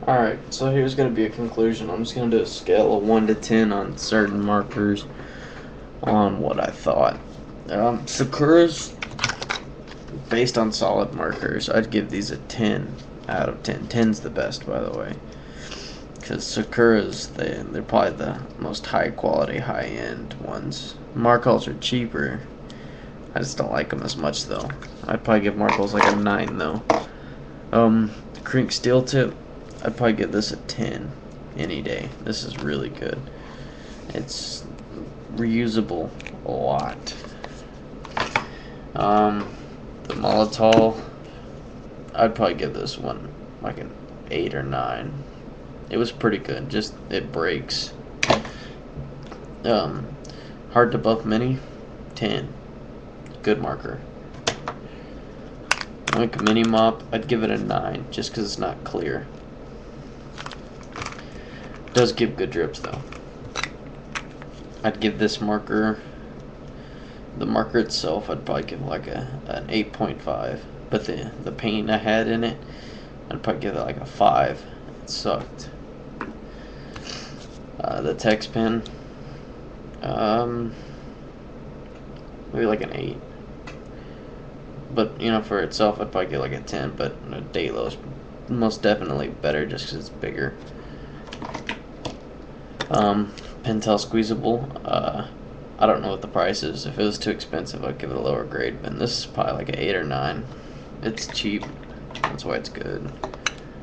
Alright, so here's going to be a conclusion. I'm just going to do a scale of 1 to 10 on certain markers on what I thought. Sakura's, based on solid markers, I'd give these a 10 out of 10. 10's the best, by the way. Because Sakura's, they're probably the most high quality, high end ones. Markals are cheaper. I just don't like them as much, though. I'd probably give Markals like a 9, though. Krink Steel Tip, I'd probably give this a 10 any day. This is really good. It's reusable a lot. The Molotov, I'd probably give this one like an 8 or 9. It was pretty good, just it breaks. Hard to Buff Mini, 10. Good marker. Oink Mini Mop, I'd give it a 9 just because it's not clear. Does give good drips though. I'd give this marker, the marker itself, I'd probably give like an 8.5. But the paint I had in it, I'd probably give it like a 5. It sucked. The text pen, maybe like an 8. But you know, for itself, I'd probably give like a 10. But Daylo's most definitely better just because it's bigger. Pentel Squeezable, I don't know what the price is. If it was too expensive, I'd give it a lower grade, but this is probably like an 8 or 9. It's cheap, that's why it's good.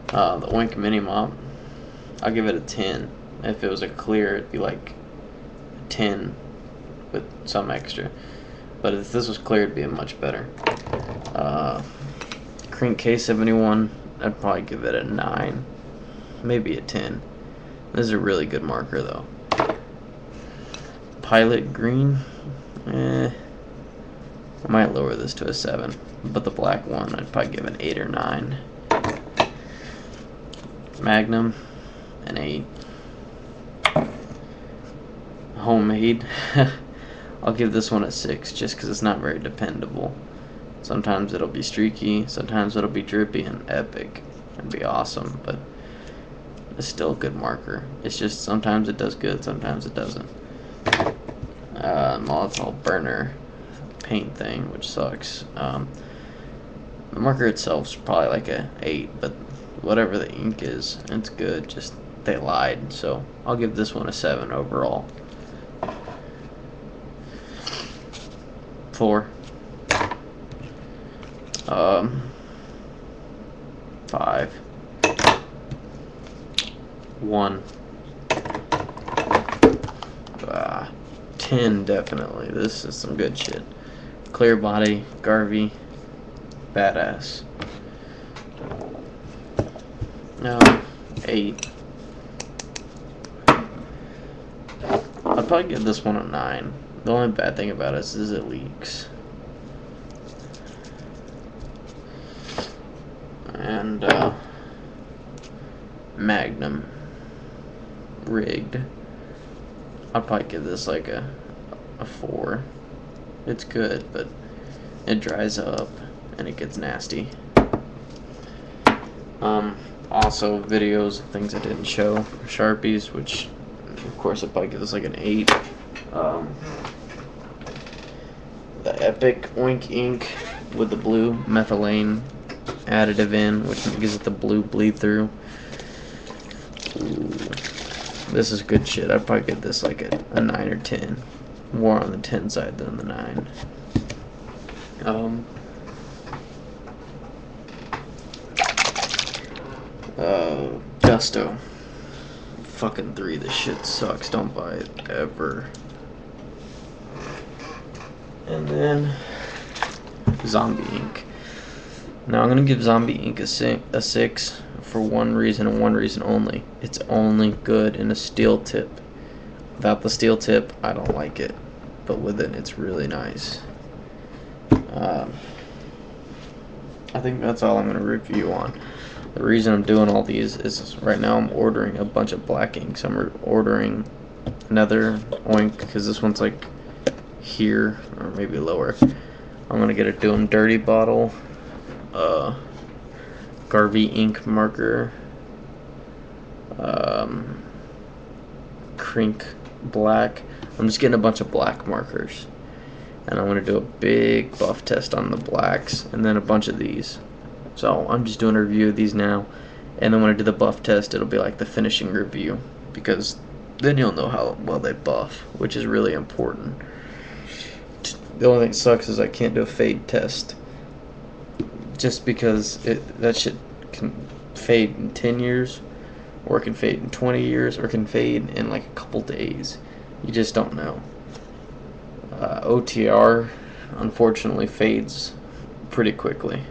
The Oink Mini Mop, I'll give it a 10. If it was a clear, it'd be like 10 with some extra. But if this was clear, it'd be much better. Krink K71, I'd probably give it a 9, maybe a 10. This is a really good marker though. Pilot Green, I might lower this to a 7, but the black one I'd probably give an 8 or 9. Magnum, an 8. Homemade, I'll give this one a 6 just because it's not very dependable. Sometimes it'll be streaky, sometimes it'll be drippy and epic. It'd be awesome, but it's still a good marker. It's just sometimes it does good, sometimes it doesn't. Molotov burner paint thing, which sucks. The marker itself is probably like a 8, but whatever the ink is, it's good. Just they lied, so I'll give this one a 7 overall. 4. 5. 1. 10 definitely. This is some good shit. Clear Body, Garvey, badass. 8. I'd probably give this one a 9. The only bad thing about it is it leaks. And Magnum rigged, I'll probably give this like a 4. It's good, but it dries up and it gets nasty. Also videos of things I didn't show. Sharpies, which of course I'd probably give this like an 8. The Epic Oink ink with the blue methylene additive in, which gives it the blue bleed through. Ooh, this is good shit. I'd probably give this like a 9 or 10. More on the 10 side than the 9. Gusto. Fucking 3. This shit sucks. Don't buy it ever. And then Zombie ink. Now I'm gonna give Zombie ink a 6 for one reason and one reason only. It's only good in a steel tip. Without the steel tip, I don't like it. But with it, it's really nice. I think that's all I'm gonna review on. The reason I'm doing all these is right now I'm ordering a bunch of black inks. I'm ordering another Oink because this one's like here or maybe lower. I'm gonna get a Doom Dirty bottle, Garvey ink marker, Crink black. I'm just getting a bunch of black markers, and I'm going to do a big buff test on the blacks and then a bunch of these. So I'm just doing a review of these now, and then when I do the buff test, it'll be like the finishing review, because then you'll know how well they buff, which is really important. The only thing that sucks is I can't do a fade test, just because that shit can fade in 10 years, or it can fade in 20 years, or it can fade in like a couple days. You just don't know. OTR unfortunately fades pretty quickly.